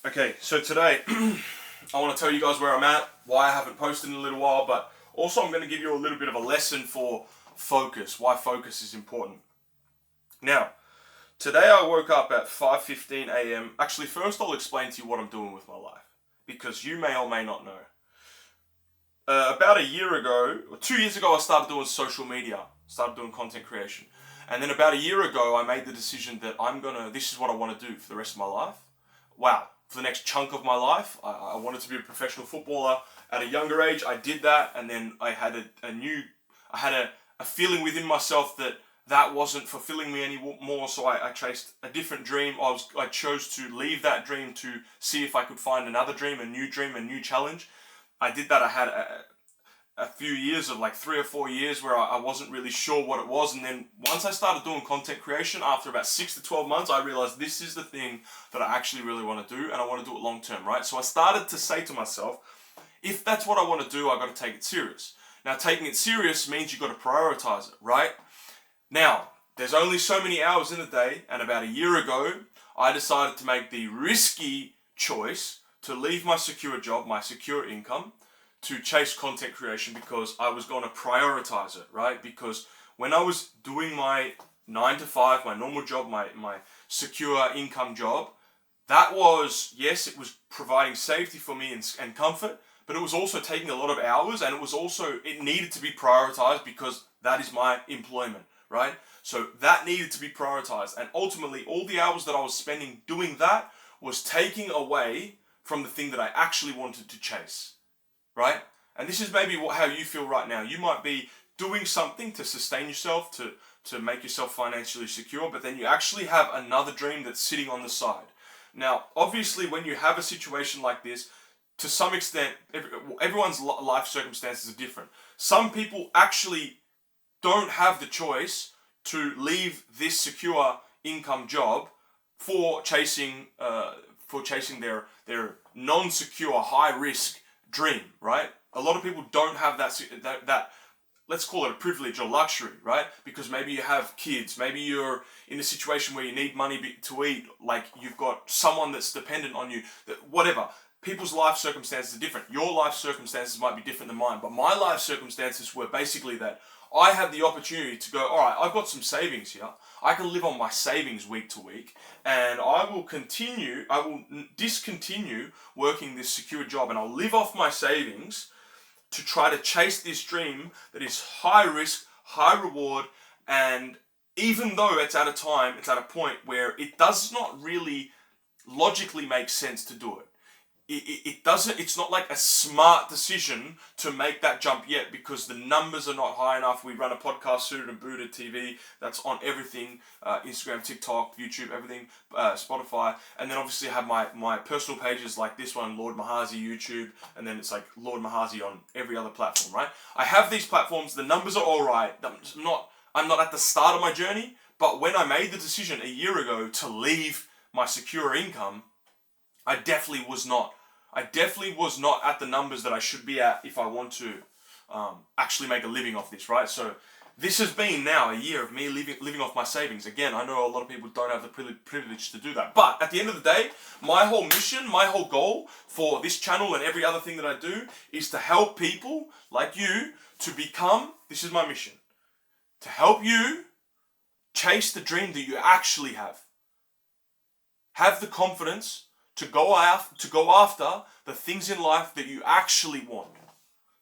Okay, so today I want to tell you guys where I'm at, why I haven't posted in a little while, but also I'm going to give you a little bit of a lesson for focus, why focus is important. Now, today I woke up at 5:15 a.m. Actually, first I'll explain to you what I'm doing with my life, because you may or may not know. About a year ago, or 2 years ago, I started doing social media, started doing content creation. And then about a year ago, I made the decision that this is what I want to do for the rest of my life. Wow, for the next chunk of my life, I wanted to be a professional footballer. At a younger age, I did that, and then I had a feeling within myself that wasn't fulfilling me anymore, so I chased a different dream. I chose to leave that dream to see if I could find another dream, a new challenge. I did that. I had a few years of like 3 or 4 years where I wasn't really sure what it was, and then once I started doing content creation, after about 6 to 12 months, I realized this is the thing that I actually really want to do, and I want to do it long term, right? So I started to say to myself, if that's what I want to do, I got to take it serious. Now, taking it serious means you got to prioritize it, right? Now, there's only so many hours in a day, and about a year ago, I decided to make the risky choice to leave my secure job, my secure income, to chase content creation, because I was going to prioritize it, right? Because when I was doing my 9 to 5, my normal job, my secure income job, that was, yes, it was providing safety for me and comfort, but it was also taking a lot of hours, and it needed to be prioritized because that is my employment, right? So that needed to be prioritized, and ultimately all the hours that I was spending doing that was taking away from the thing that I actually wanted to chase, right? And this is maybe how you feel right now. You might be doing something to sustain yourself, to make yourself financially secure, but then you actually have another dream that's sitting on the side. Now, obviously, when you have a situation like this, to some extent, everyone's life circumstances are different. Some people actually don't have the choice to leave this secure income job for chasing their non-secure, high-risk dream, right? A lot of people don't have that let's call it a privilege or luxury, right? Because maybe you have kids, maybe you're in a situation where you need money to eat, like you've got someone that's dependent on you, whatever. People's life circumstances are different. Your life circumstances might be different than mine, but my life circumstances were basically that I had the opportunity to go, all right, I've got some savings here. I can live on my savings week to week, and I will discontinue working this secure job, and I'll live off my savings to try to chase this dream that is high risk, high reward, and even though it's at a point where it does not really logically make sense to do it. It's not like a smart decision to make that jump yet, because the numbers are not high enough. We run a podcast, Suited and Booted TV, that's on everything, Instagram, TikTok, YouTube, everything, Spotify, and then obviously I have my personal pages like this one, Lord Mahazi YouTube, and then it's like Lord Mahazi on every other platform, right? I have these platforms, the numbers are alright, I'm not at the start of my journey, but when I made the decision a year ago to leave my secure income, I definitely was not at the numbers that I should be at if I want to actually make a living off this, right? So this has been now a year of me living off my savings. Again, I know a lot of people don't have the privilege to do that. But at the end of the day, my whole mission, my whole goal for this channel and every other thing that I do is to help people like you to become, this is my mission, to help you chase the dream that you actually have. Have the confidence to go after the things in life that you actually want.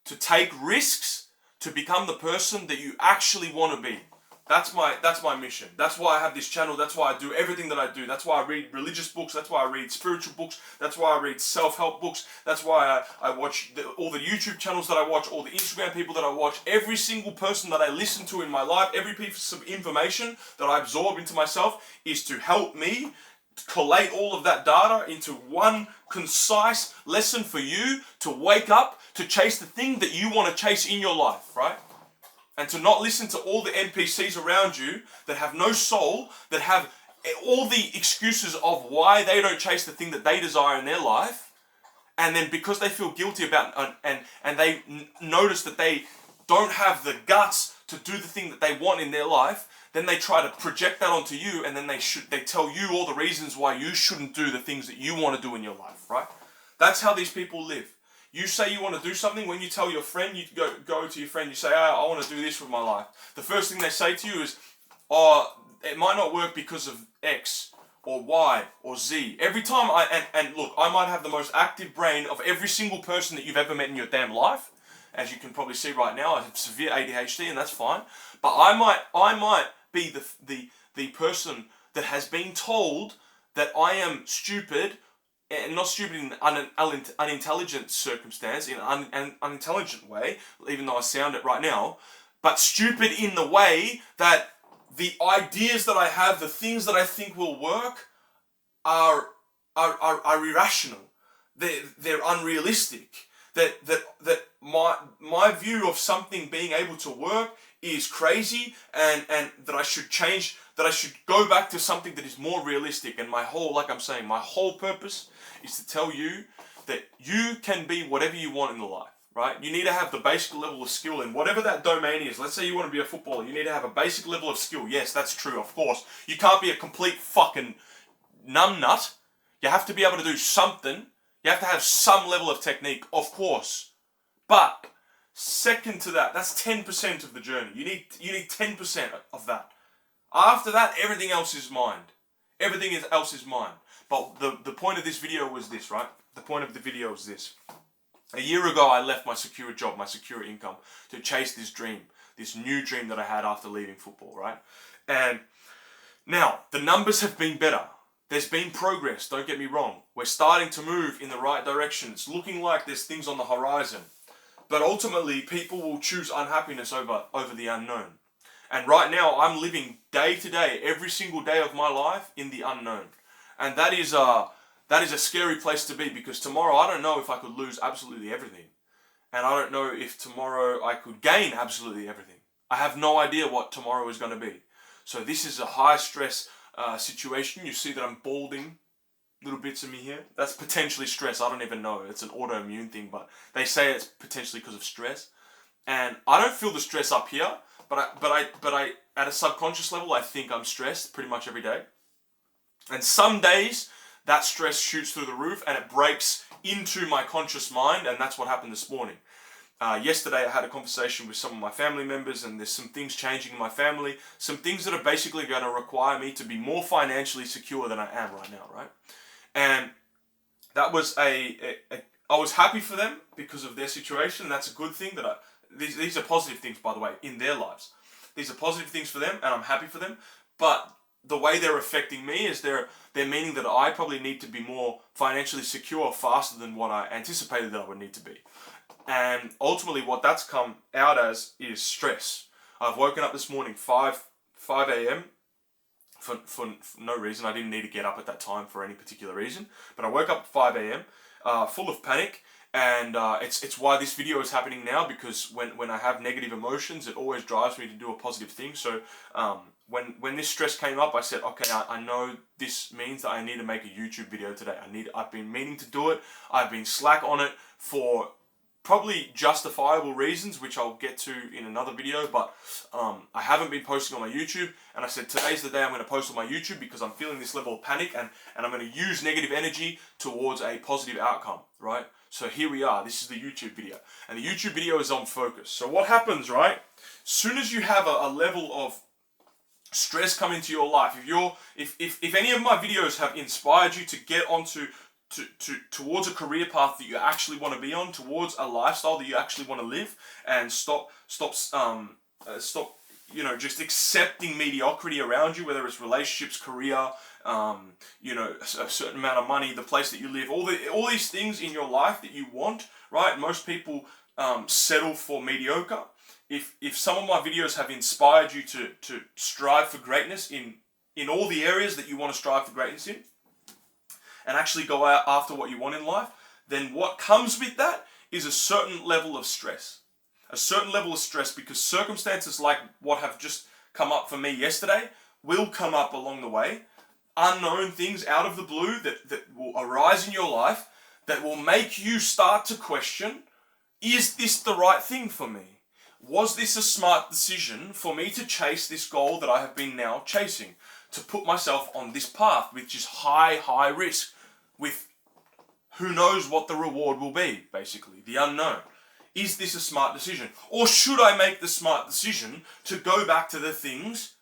To take risks to become the person that you actually want to be. That's my mission. That's why I have this channel. That's why I do everything that I do. That's why I read religious books. That's why I read spiritual books. That's why I read self-help books. That's why I watch all the YouTube channels that I watch, all the Instagram people that I watch, every single person that I listen to in my life, every piece of information that I absorb into myself is to help me collate all of that data into one concise lesson for you to wake up, to chase the thing that you want to chase in your life, right? And to not listen to all the NPCs around you that have no soul, that have all the excuses of why they don't chase the thing that they desire in their life, and then because they feel guilty about and they notice that they don't have the guts to do the thing that they want in their life, then they try to project that onto you, and then they tell you all the reasons why you shouldn't do the things that you want to do in your life, right? That's how these people live. You say you want to do something. When you tell your friend, you go to your friend, you say, I want to do this with my life. The first thing they say to you is, oh, it might not work because of X or Y or Z. Every time and look, I might have the most active brain of every single person that you've ever met in your damn life. As you can probably see right now, I have severe ADHD, and that's fine. But I might be the person that has been told that I am stupid, and not stupid in an unintelligent circumstance, in an unintelligent way, even though I sound it right now, but stupid in the way that the ideas that I have, the things that I think will work, are irrational. They're unrealistic. That my view of something being able to work is crazy, and that I should change, that I should go back to something that is more realistic. And my whole purpose is to tell you that you can be whatever you want in the life, right? You need to have the basic level of skill in whatever that domain is. Let's say you want to be a footballer, you need to have a basic level of skill. Yes, that's true, of course. You can't be a complete fucking numbnut. You have to be able to do something. You have to have some level of technique, of course. But second to that, that's 10% of the journey. You need 10% of that. After that, everything else is mind. Everything else is mine. But the point of this video was this, right? The point of the video is this. A year ago, I left my secure job, my secure income, to chase this dream, this new dream that I had after leaving football, right? And now, the numbers have been better. There's been progress, don't get me wrong. We're starting to move in the right direction. It's looking like there's things on the horizon. But ultimately, people will choose unhappiness over the unknown. And right now, I'm living day to day, every single day of my life, in the unknown. And that is a scary place to be, because tomorrow I don't know if I could lose absolutely everything. And I don't know if tomorrow I could gain absolutely everything. I have no idea what tomorrow is going to be. So this is a high stress situation. You see that I'm balding little bits of me here. That's potentially stress. I don't even know. It's an autoimmune thing, but they say it's potentially because of stress. And I don't feel the stress up here, but I at a subconscious level, I think I'm stressed pretty much every day. And some days that stress shoots through the roof and it breaks into my conscious mind, and that's what happened this morning. Yesterday I had a conversation with some of my family members, and there's some things changing in my family, some things that are basically going to require me to be more financially secure than I am right now, right? And that was I was happy for them because of their situation, and that's a good thing. These are positive things, by the way, in their lives. These are positive things for them, and I'm happy for them. But the way they're affecting me is they're meaning that I probably need to be more financially secure faster than what I anticipated that I would need to be. And ultimately what that's come out as is stress. I've woken up this morning 5 a.m. For no reason. I didn't need to get up at that time for any particular reason. But I woke up at 5 a.m. Full of panic. And it's why this video is happening now, because when I have negative emotions, it always drives me to do a positive thing. So when this stress came up, I said, okay, I know this means that I need to make a YouTube video today. I've been meaning to do it. I've been slack on it for probably justifiable reasons, which I'll get to in another video, but I haven't been posting on my YouTube, and I said today's the day I'm going to post on my YouTube because I'm feeling this level of panic, and I'm going to use negative energy towards a positive outcome, right? So here we are, this is the YouTube video, and the YouTube video is on focus. So what happens, right? Soon as you have a level of stress come into your life, if any of my videos have inspired you to get onto towards a career path that you actually want to be on, towards a lifestyle that you actually want to live, and stop just accepting mediocrity around you, whether it's relationships, career, a certain amount of money, the place that you live, all these things in your life that you want, right? Most people settle for mediocre. If some of my videos have inspired you to strive for greatness in all the areas that you want to strive for greatness in, and actually go out after what you want in life, then what comes with that is a certain level of stress. A certain level of stress, because circumstances like what have just come up for me yesterday will come up along the way. Unknown things out of the blue that will arise in your life that will make you start to question, is this the right thing for me? was this a smart decision for me to chase this goal that I have been now chasing? To put myself on this path, which is high risk, with who knows what the reward will be, basically, the unknown. Is this a smart decision? Or should I make the smart decision to go back to the things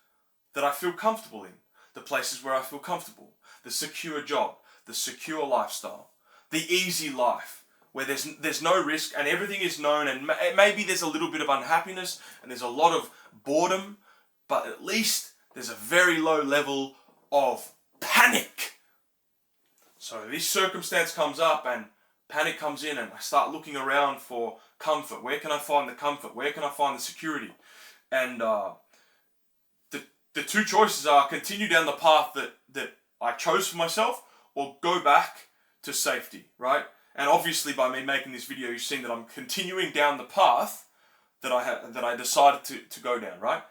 that I feel comfortable in? The places where I feel comfortable. The secure job. The secure lifestyle. The easy life. Where there's no risk and everything is known, and maybe there's a little bit of unhappiness and there's a lot of boredom, but at least there's a very low level of panic. So this circumstance comes up and panic comes in, and I start looking around for comfort. Where can I find the comfort? Where can I find the security? And the two choices are continue down the path that I chose for myself, or go back to safety, right? And obviously by me making this video, you've seen that I'm continuing down the path that I decided to go down, right?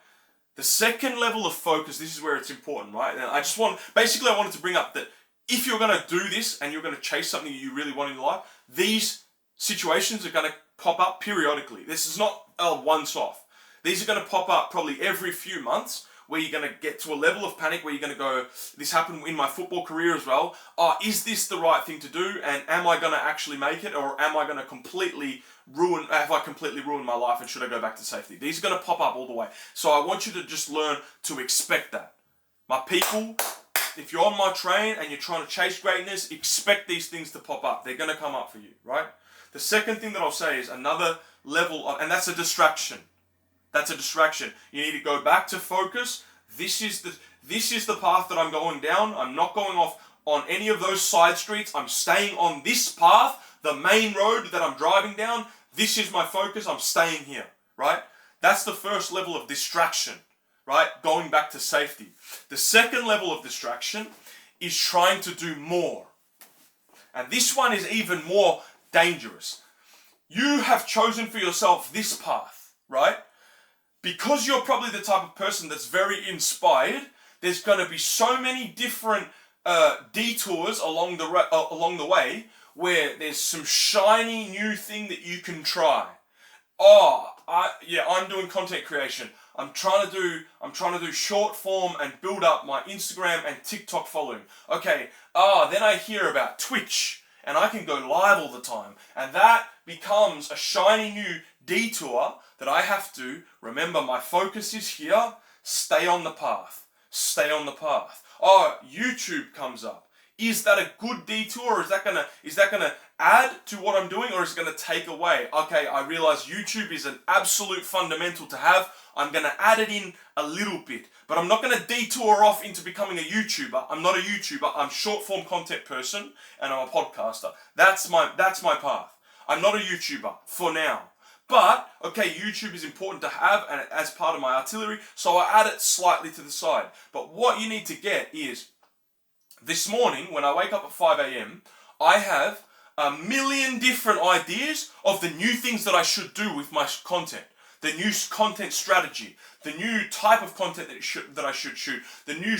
The second level of focus, this is where it's important, right? And I wanted to bring up that if you're going to do this and you're going to chase something you really want in your life, these situations are going to pop up periodically. This is not a once-off. These are going to pop up probably every few months, where you're going to get to a level of panic where you're going to go, this happened in my football career as well. Is this the right thing to do? And am I going to actually make it? Or am I going to have I completely ruined my life, and should I go back to safety? These are going to pop up all the way. So I want you to just learn to expect that. My people, if you're on my train and you're trying to chase greatness, expect these things to pop up. They're going to come up for you, right? The second thing that I'll say is another level of, and that's a distraction. That's a distraction. You need to go back to focus. This is the path that I'm going down. I'm not going off on any of those side streets. I'm staying on this path, the main road that I'm driving down. This is my focus. I'm staying here, right? That's the first level of distraction, right? Going back to safety. The second level of distraction is trying to do more. And this one is even more dangerous. You have chosen for yourself this path, right? Because you're probably the type of person that's very inspired, there's going to be so many different detours along the way where there's some shiny new thing that you can try. I'm doing content creation. I'm trying to do short form and build up my Instagram and TikTok following. Okay, then I hear about Twitch, and I can go live all the time, and that becomes a shiny new detour that I have to remember. My focus is here. Stay on the path. Stay on the path. YouTube comes up. Is that a good detour, or is that gonna add to what I'm doing, or is it gonna take away? Okay, I realize YouTube is an absolute fundamental to have. I'm gonna add it in a little bit, but I'm not gonna detour off into becoming a YouTuber. I'm not a YouTuber. I'm short form content person, and I'm a podcaster. That's my path. I'm not a YouTuber for now. But, okay, YouTube is important to have and as part of my artillery, so I add it slightly to the side. But what you need to get is, this morning, when I wake up at 5 a.m., I have a million different ideas of the new things that I should do with my content. The new content strategy, the new type of content that I should shoot, the new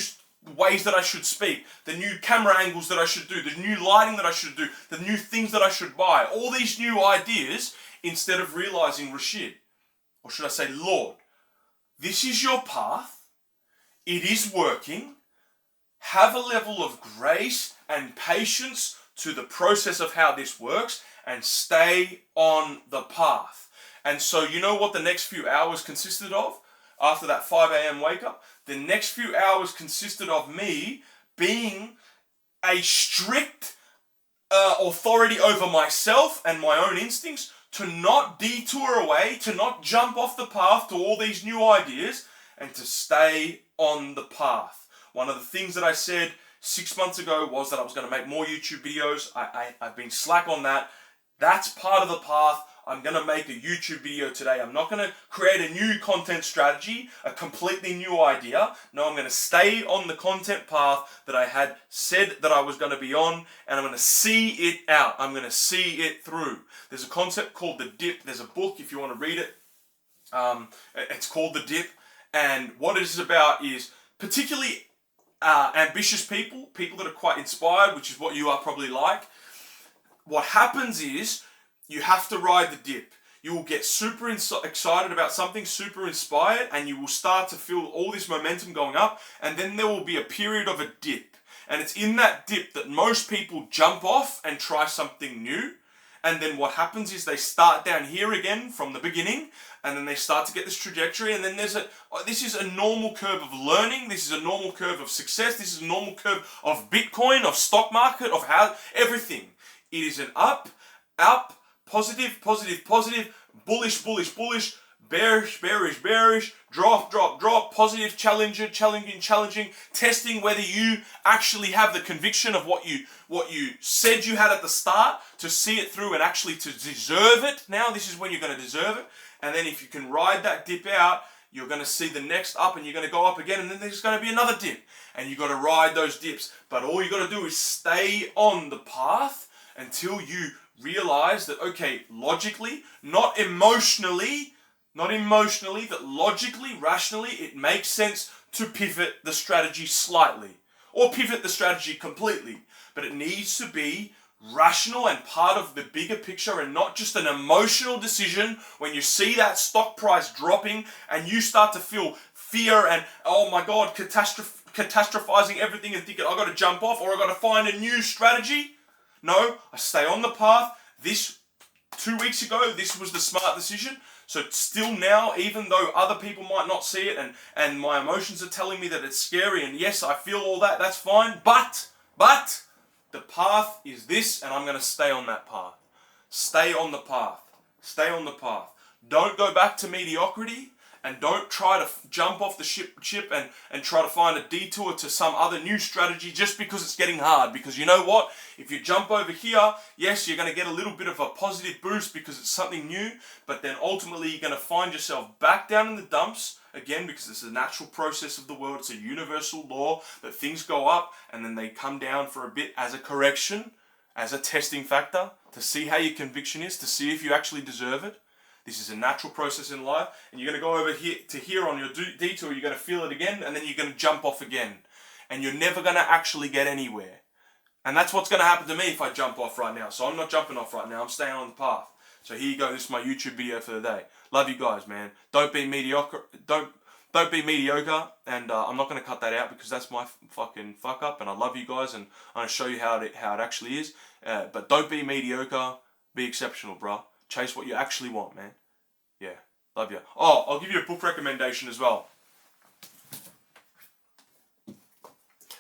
ways that I should speak, the new camera angles that I should do, the new lighting that I should do, the new things that I should buy. All these new ideas, instead of realizing, Rashid, or should I say Lord, this is your path. It is working. Have a level of grace and patience to the process of how this works, and stay on the path. And so you know what the next few hours consisted of? After that 5 a.m. wake up, the next few hours consisted of me being a strict authority over myself and my own instincts, to not detour away, to not jump off the path to all these new ideas, and to stay on the path. One of the things that I said 6 months ago was that I was going to make more YouTube videos. I've been slack on that. That's part of the path. I'm going to make a YouTube video today. I'm not going to create a new content strategy, a completely new idea. No, I'm going to stay on the content path that I had said that I was going to be on, and I'm going to see it out. I'm going to see it through. There's a concept called The Dip. There's a book if you want to read it. It's called The Dip, and what it is about is particularly ambitious people that are quite inspired, which is what you are probably like. What happens is, you have to ride the dip. You will get super excited about something, super inspired, and you will start to feel all this momentum going up, and then there will be a period of a dip. And it's in that dip that most people jump off and try something new. And then what happens is they start down here again from the beginning, and then they start to get this trajectory, and then this is a normal curve of learning, this is a normal curve of success, this is a normal curve of Bitcoin, of stock market, of how everything. It is an up, positive, bullish, bearish, drop, positive, challenging, testing whether you actually have the conviction of what you said you had at the start, to see it through and actually to deserve it. Now this is when you're going to deserve it. And then if you can ride that dip out, you're going to see the next up, and you're going to go up again, and then there's going to be another dip, and you've got to ride those dips. But all you got to do is stay on the path until you realize that, okay, logically, not emotionally, that logically, rationally, it makes sense to pivot the strategy slightly or pivot the strategy completely. But it needs to be rational and part of the bigger picture, and not just an emotional decision when you see that stock price dropping and you start to feel fear and, oh my God, catastrophizing everything and thinking, I've got to jump off or I've got to find a new strategy. No, I stay on the path. 2 weeks ago, this was the smart decision. So still now, even though other people might not see it, and my emotions are telling me that it's scary, and yes, I feel all that, that's fine. But the path is this, and I'm going to stay on that path. Stay on the path. Stay on the path. Don't go back to mediocrity, and don't try to jump off the ship and try to find a detour to some other new strategy just because it's getting hard. Because you know what? If you jump over here, yes, you're going to get a little bit of a positive boost because it's something new, but then ultimately you're going to find yourself back down in the dumps again, because it's a natural process of the world. It's a universal law that things go up and then they come down for a bit as a correction, as a testing factor, to see how your conviction is, to see if you actually deserve it. This is a natural process in life, and you're going to go over here to here on your detour, you're going to feel it again, and then you're going to jump off again. And you're never going to actually get anywhere. And that's what's going to happen to me if I jump off right now. So I'm not jumping off right now, I'm staying on the path. So here you go, this is my YouTube video for the day. Love you guys, man. Don't be mediocre, and I'm not going to cut that out because that's my fucking fuck up, and I love you guys, and I'm going to show you how it actually is. But don't be mediocre, be exceptional, bro. Chase what you actually want, man. Yeah, love you. Oh, I'll give you a book recommendation as well.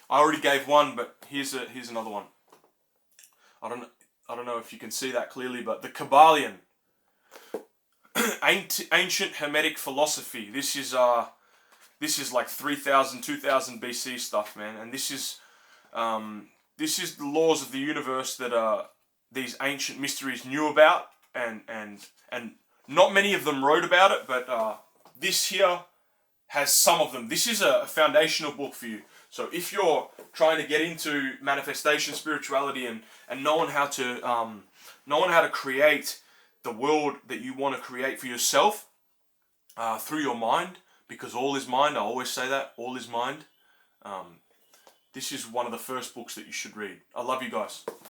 I already gave one, but here's another one. I don't know if you can see that clearly, but the Kybalion, ancient Hermetic philosophy. This is like 3000, 2000 BC stuff, man. And this is the laws of the universe that these ancient mysteries knew about. And not many of them wrote about it, but this here has some of them. This is a foundational book for you. So if you're trying to get into manifestation, spirituality, and knowing how to create the world that you want to create for yourself through your mind, because all is mind. I always say that, all is mind. This is one of the first books that you should read. I love you guys.